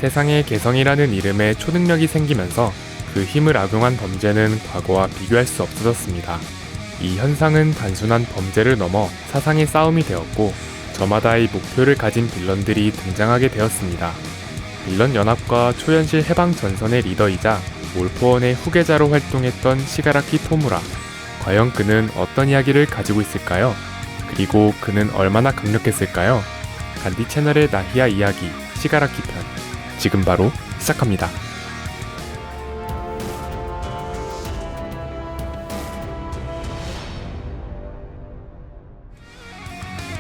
세상에 개성이라는 이름의 초능력이 생기면서 그 힘을 악용한 범죄는 과거와 비교할 수 없어졌습니다. 이 현상은 단순한 범죄를 넘어 사상의 싸움이 되었고 저마다의 목표를 가진 빌런들이 등장하게 되었습니다. 빌런 연합과 초현실 해방 전선의 리더이자 올포원의 후계자로 활동했던 시가라키 토무라. 과연 그는 어떤 이야기를 가지고 있을까요? 그리고 그는 얼마나 강력했을까요? 간디 채널의 나히야 이야기 시가라키 편 지금 바로 시작합니다.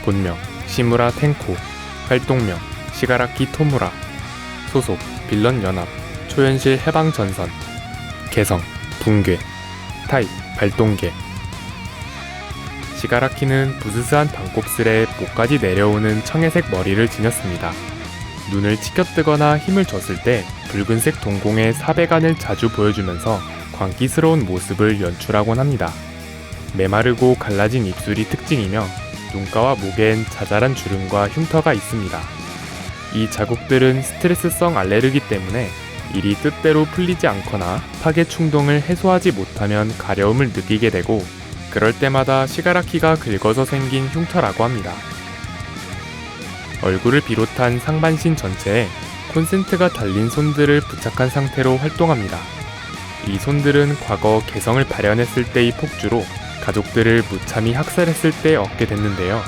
본명 시무라 텐코, 활동명 시가라키 토무라, 소속 빌런 연합, 초현실 해방 전선, 개성 붕괴, 타입 발동계. 시가라키는 부스스한 반곱슬에 목까지 내려오는 청회색 머리를 지녔습니다. 눈을 치켜뜨거나 힘을 줬을 때 붉은색 동공의 사배간을 자주 보여주면서 광기스러운 모습을 연출하곤 합니다. 메마르고 갈라진 입술이 특징이며 눈가와 목엔 자잘한 주름과 흉터가 있습니다. 이 자국들은 스트레스성 알레르기 때문에 일이 뜻대로 풀리지 않거나 파괴 충동을 해소하지 못하면 가려움을 느끼게 되고 그럴 때마다 시가라키가 긁어서 생긴 흉터라고 합니다. 얼굴을 비롯한 상반신 전체에 콘센트가 달린 손들을 부착한 상태로 활동합니다. 이 손들은 과거 개성을 발현했을 때의 폭주로 가족들을 무참히 학살했을 때 얻게 됐는데요.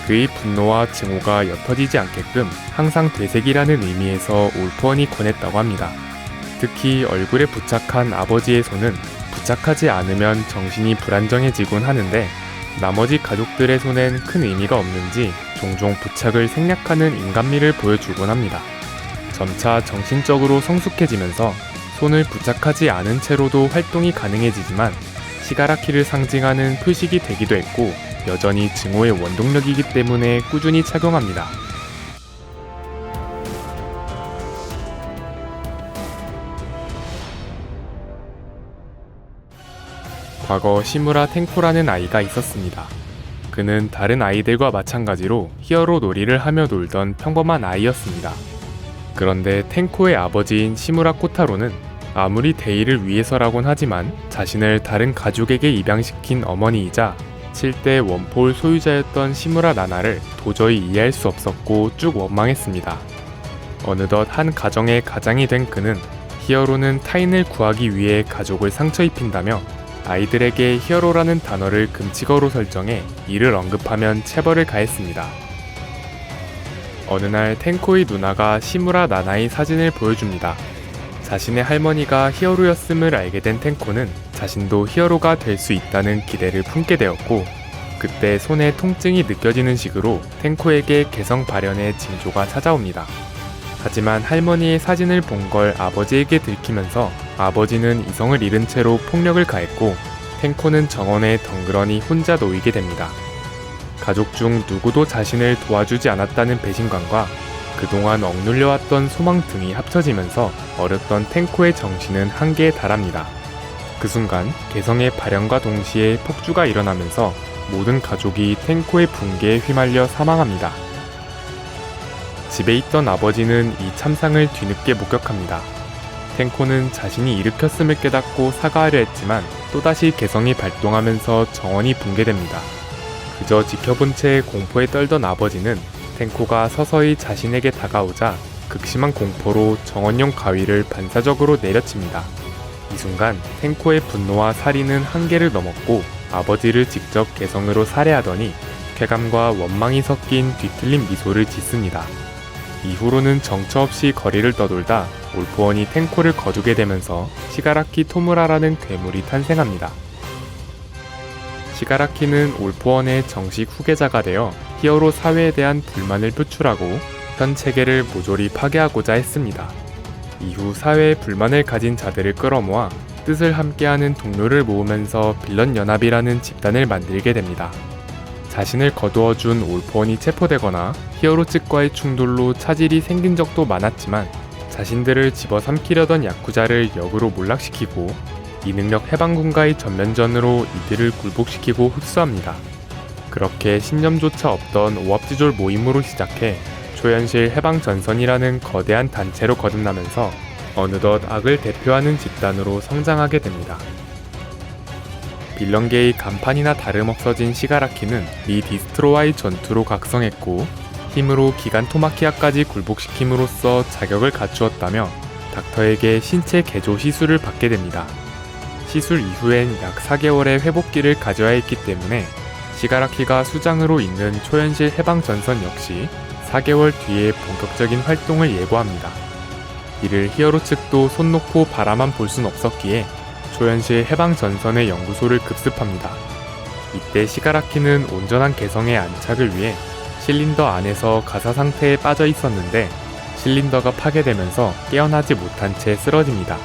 그의 분노와 증오가 옅어지지 않게끔 항상 되새기라는 의미에서 올포원이 권했다고 합니다. 특히 얼굴에 부착한 아버지의 손은 부착하지 않으면 정신이 불안정해지곤 하는데 나머지 가족들의 손엔 큰 의미가 없는지 종종 부착을 생략하는 인간미를 보여주곤 합니다. 점차 정신적으로 성숙해지면서 손을 부착하지 않은 채로도 활동이 가능해지지만 시가라키를 상징하는 표식이 되기도 했고 여전히 증오의 원동력이기 때문에 꾸준히 착용합니다. 과거 시무라 텐코라는 아이가 있었습니다. 그는 다른 아이들과 마찬가지로 히어로 놀이를 하며 놀던 평범한 아이였습니다. 그런데 텐코의 아버지인 시무라 코타로는 아무리 대의를 위해서라곤 하지만 자신을 다른 가족에게 입양시킨 어머니이자 7대 원포울 소유자였던 시무라 나나를 도저히 이해할 수 없었고 쭉 원망했습니다. 어느덧 한 가정의 가장이 된 그는 히어로는 타인을 구하기 위해 가족을 상처 입힌다며 아이들에게 히어로라는 단어를 금지어로 설정해 이를 언급하면 체벌을 가했습니다. 어느 날 텐코의 누나가 시무라 나나의 사진을 보여줍니다. 자신의 할머니가 히어로였음을 알게 된 텐코는 자신도 히어로가 될 수 있다는 기대를 품게 되었고 그때 손에 통증이 느껴지는 식으로 텐코에게 개성 발현의 징조가 찾아옵니다. 하지만 할머니의 사진을 본 걸 아버지에게 들키면서 아버지는 이성을 잃은 채로 폭력을 가했고 텐코는 정원에 덩그러니 혼자 놓이게 됩니다. 가족 중 누구도 자신을 도와주지 않았다는 배신감과 그동안 억눌려왔던 소망 등이 합쳐지면서 어렸던 텐코의 정신은 한계에 달합니다. 그 순간 개성의 발현과 동시에 폭주가 일어나면서 모든 가족이 텐코의 붕괴에 휘말려 사망합니다. 집에 있던 아버지는 이 참상을 뒤늦게 목격합니다. 텐코는 자신이 일으켰음을 깨닫고 사과하려 했지만 또다시 개성이 발동하면서 정원이 붕괴됩니다. 그저 지켜본 채 공포에 떨던 아버지는 텐코가 서서히 자신에게 다가오자 극심한 공포로 정원용 가위를 반사적으로 내려칩니다. 이 순간 텐코의 분노와 살인은 한계를 넘었고 아버지를 직접 개성으로 살해하더니 쾌감과 원망이 섞인 뒤틀린 미소를 짓습니다. 이후로는 정처 없이 거리를 떠돌다 올포원이 텐코를 거두게 되면서 시가라키 토무라라는 괴물이 탄생합니다. 시가라키는 올포원의 정식 후계자가 되어 히어로 사회에 대한 불만을 표출하고 현 체계를 모조리 파괴하고자 했습니다. 이후 사회에 불만을 가진 자들을 끌어모아 뜻을 함께하는 동료를 모으면서 빌런 연합이라는 집단을 만들게 됩니다. 자신을 거두어준 올포원이 체포되거나 히어로 측과의 충돌로 차질이 생긴 적도 많았지만 자신들을 집어삼키려던 야쿠자를 역으로 몰락시키고 이 능력 해방군과의 전면전으로 이들을 굴복시키고 흡수합니다. 그렇게 신념조차 없던 오합지졸 모임으로 시작해 초현실 해방전선이라는 거대한 단체로 거듭나면서 어느덧 악을 대표하는 집단으로 성장하게 됩니다. 빌런계의 간판이나 다름없어진 시가라키는 리디스트로와의 전투로 각성했고 힘으로 기간토마키아까지 굴복시킴으로써 자격을 갖추었다며 닥터에게 신체 개조 시술을 받게 됩니다. 시술 이후엔 약 4개월의 회복기를 가져야 했기 때문에 시가라키가 수장으로 있는 초현실 해방전선 역시 4개월 뒤에 본격적인 활동을 예고합니다. 이를 히어로 측도 손 놓고 바라만 볼 순 없었기에 초현실 해방전선의 연구소를 급습합니다. 이때 시가라키는 온전한 개성의 안착을 위해 실린더 안에서 가사 상태에 빠져 있었는데 실린더가 파괴되면서 깨어나지 못한 채 쓰러집니다.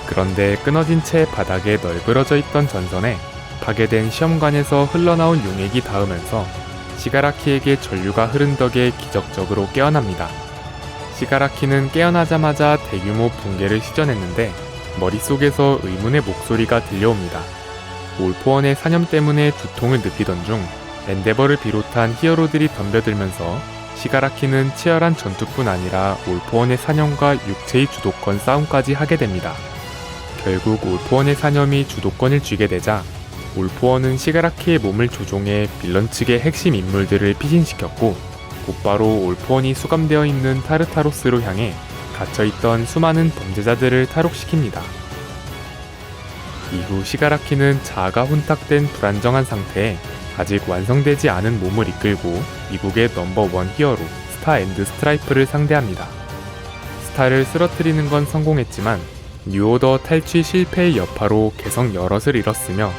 그런데 끊어진 채 바닥에 널브러져 있던 전선에 파괴된 시험관에서 흘러나온 용액이 닿으면서 시가라키에게 전류가 흐른 덕에 기적적으로 깨어납니다. 시가라키는 깨어나자마자 대규모 붕괴를 시전했는데 머릿속에서 의문의 목소리가 들려옵니다. 올포원의 사념 때문에 두통을 느끼던 중 엔데버를 비롯한 히어로들이 덤벼들면서 시가라키는 치열한 전투뿐 아니라 올포원의 사념과 육체의 주도권 싸움까지 하게 됩니다. 결국 올포원의 사념이 주도권을 쥐게 되자 올포원은 시가라키의 몸을 조종해 빌런 측의 핵심 인물들을 피신시켰고 곧바로 올포원이 수감되어 있는 타르타로스로 향해 갇혀있던 수많은 범죄자들을 탈옥시킵니다. 이후 시가라키는 자아가 혼탁된 불안정한 상태에 아직 완성되지 않은 몸을 이끌고 미국의 넘버원 히어로 스타 앤드 스트라이프를 상대합니다. 스타를 쓰러뜨리는 건 성공했지만 뉴오더 탈취 실패의 여파로 개성 여럿을 잃었으며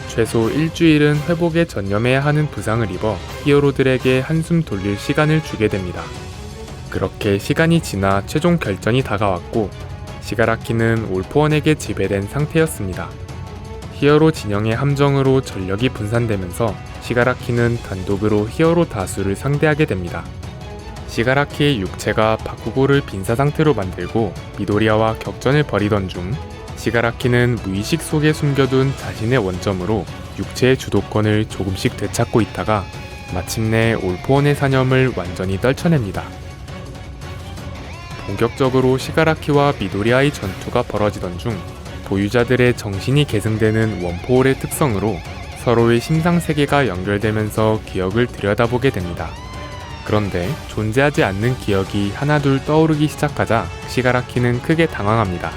최소 일주일은 회복에 전념해야 하는 부상을 입어 히어로들에게 한숨 돌릴 시간을 주게 됩니다. 그렇게 시간이 지나 최종 결전이 다가왔고 시가라키는 올포원에게 지배된 상태였습니다. 히어로 진영의 함정으로 전력이 분산되면서 시가라키는 단독으로 히어로 다수를 상대하게 됩니다. 시가라키의 육체가 바쿠고를 빈사 상태로 만들고 미도리아와 격전을 벌이던 중 시가라키는 무의식 속에 숨겨둔 자신의 원점으로 육체의 주도권을 조금씩 되찾고 있다가 마침내 올포원의 사념을 완전히 떨쳐냅니다. 본격적으로 시가라키와 미도리아의 전투가 벌어지던 중 보유자들의 정신이 계승되는 원포홀의 특성으로 서로의 심상세계가 연결되면서 기억을 들여다보게 됩니다. 그런데 존재하지 않는 기억이 하나둘 떠오르기 시작하자 시가라키는 크게 당황합니다.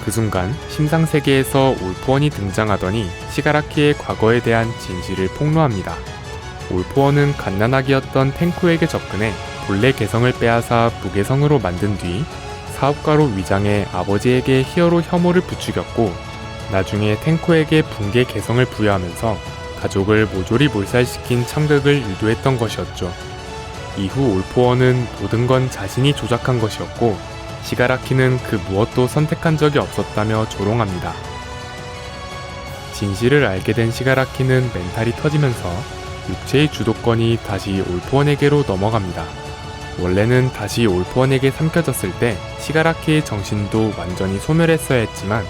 그 순간 심상세계에서 올포원이 등장하더니 시가라키의 과거에 대한 진실을 폭로합니다. 올포원은 갓난아기였던 탱쿠에게 접근해 본래 개성을 빼앗아 무개성으로 만든 뒤 사업가로 위장해 아버지에게 히어로 혐오를 부추겼고 나중에 탱쿠에게 붕괴 개성을 부여하면서 가족을 모조리 몰살시킨 참극을 유도했던 것이었죠. 이후 올포원은 모든 건 자신이 조작한 것이었고 시가라키는 그 무엇도 선택한 적이 없었다며 조롱합니다. 진실을 알게 된 시가라키는 멘탈이 터지면서 육체의 주도권이 다시 올포원에게로 넘어갑니다. 원래는 다시 올포원에게 삼켜졌을 때 시가라키의 정신도 완전히 소멸했어야 했지만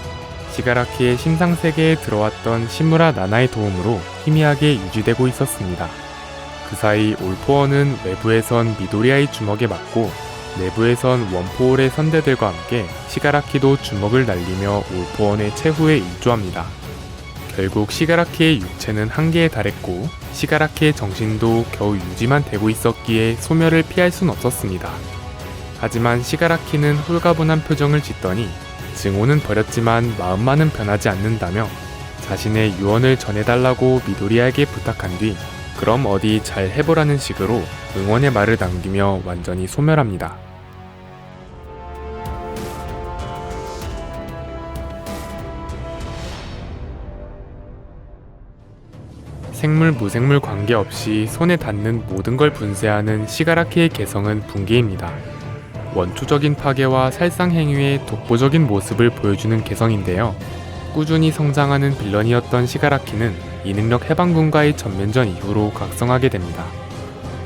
시가라키의 심상세계에 들어왔던 시무라 나나의 도움으로 희미하게 유지되고 있었습니다. 그 사이 올포원은 외부에선 미도리아의 주먹에 맞고 내부에선 원포홀의 선대들과 함께 시가라키도 주먹을 날리며 올포원의 최후에 일조합니다. 결국 시가라키의 육체는 한계에 달했고 시가라키의 정신도 겨우 유지만 되고 있었기에 소멸을 피할 순 없었습니다. 하지만 시가라키는 홀가분한 표정을 짓더니 증오는 버렸지만 마음만은 변하지 않는다며 자신의 유언을 전해달라고 미도리아에게 부탁한 뒤 그럼 어디 잘 해보라는 식으로 응원의 말을 남기며 완전히 소멸합니다. 생물 무생물 관계없이 손에 닿는 모든 걸 분쇄하는 시가라키의 개성은 붕괴입니다. 원초적인 파괴와 살상 행위의 독보적인 모습을 보여주는 개성인데요. 꾸준히 성장하는 빌런이었던 시가라키는 이 능력 해방군과의 전면전 이후로 각성하게 됩니다.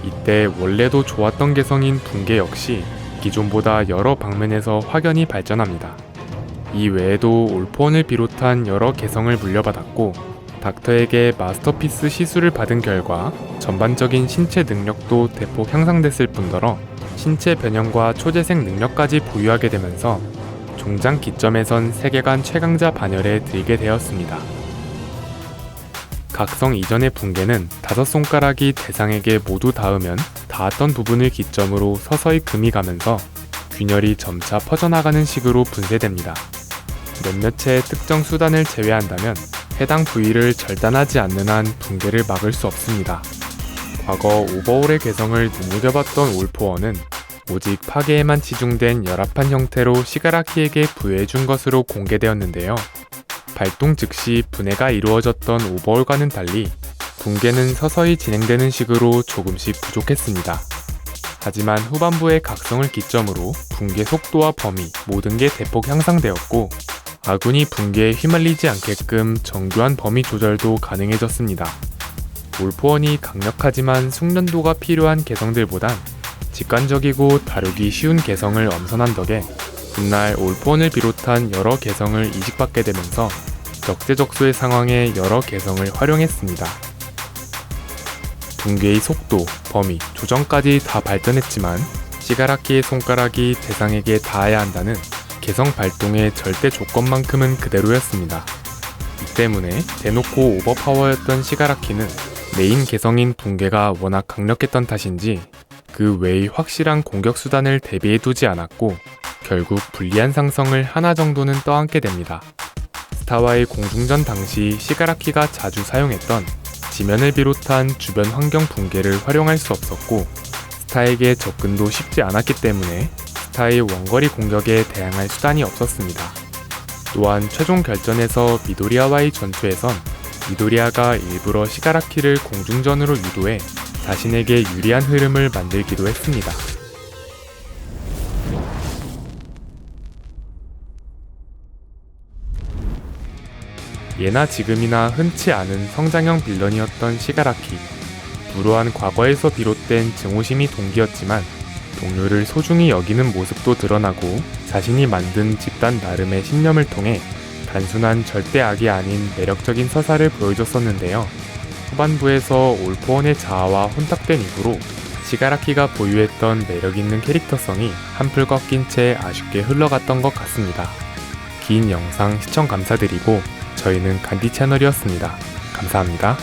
이때 원래도 좋았던 개성인 붕괴 역시 기존보다 여러 방면에서 확연히 발전합니다. 이 외에도 올포원을 비롯한 여러 개성을 물려받았고 닥터에게 마스터피스 시술을 받은 결과 전반적인 신체 능력도 대폭 향상됐을 뿐더러 신체 변형과 초재생 능력까지 보유하게 되면서 종장 기점에선 세계관 최강자 반열에 들게 되었습니다. 각성 이전의 붕괴는 5손가락이 대상에게 모두 닿으면 닿았던 부분을 기점으로 서서히 금이 가면서 균열이 점차 퍼져나가는 식으로 분쇄됩니다. 몇몇의 특정 수단을 제외한다면 해당 부위를 절단하지 않는 한 붕괴를 막을 수 없습니다. 과거 오버홀의 개성을 눈여겨봤던 올포원은 오직 파괴에만 치중된 열합한 형태로 시가라키에게 부여해준 것으로 공개되었는데요. 발동 즉시 분해가 이루어졌던 오버홀과는 달리 붕괴는 서서히 진행되는 식으로 조금씩 부족했습니다. 하지만 후반부의 각성을 기점으로 붕괴 속도와 범위 모든 게 대폭 향상되었고 아군이 붕괴에 휘말리지 않게끔 정교한 범위 조절도 가능해졌습니다. 올포원이 강력하지만 숙련도가 필요한 개성들보단 직관적이고 다루기 쉬운 개성을 엄선한 덕에 훗날 올포원을 비롯한 여러 개성을 이식받게 되면서 적재적소의 상황에 여러 개성을 활용했습니다. 붕괴의 속도, 범위, 조정까지 다 발전했지만 시가라키의 손가락이 대상에게 닿아야 한다는 개성 발동의 절대 조건만큼은 그대로였습니다. 이 때문에 대놓고 오버파워였던 시가라키는 메인 개성인 붕괴가 워낙 강력했던 탓인지 그 외의 확실한 공격 수단을 대비해두지 않았고 결국 불리한 상성을 하나 정도는 떠안게 됩니다. 스타와의 공중전 당시 시가라키가 자주 사용했던 지면을 비롯한 주변 환경 붕괴를 활용할 수 없었고 스타에게 접근도 쉽지 않았기 때문에 스타의 원거리 공격에 대항할 수단이 없었습니다. 또한 최종 결전에서 미도리아와의 전투에선 미도리아가 일부러 시가라키를 공중전으로 유도해 자신에게 유리한 흐름을 만들기도 했습니다. 예나 지금이나 흔치 않은 성장형 빌런이었던 시가라키. 불우한 과거에서 비롯된 증오심이 동기였지만 동료를 소중히 여기는 모습도 드러나고 자신이 만든 집단 나름의 신념을 통해 단순한 절대 악이 아닌 매력적인 서사를 보여줬었는데요. 후반부에서 올포원의 자아와 혼탁된 이후로 시가라키가 보유했던 매력있는 캐릭터성이 한풀 꺾인 채 아쉽게 흘러갔던 것 같습니다. 긴 영상 시청 감사드리고 저희는 간디 채널이었습니다. 감사합니다.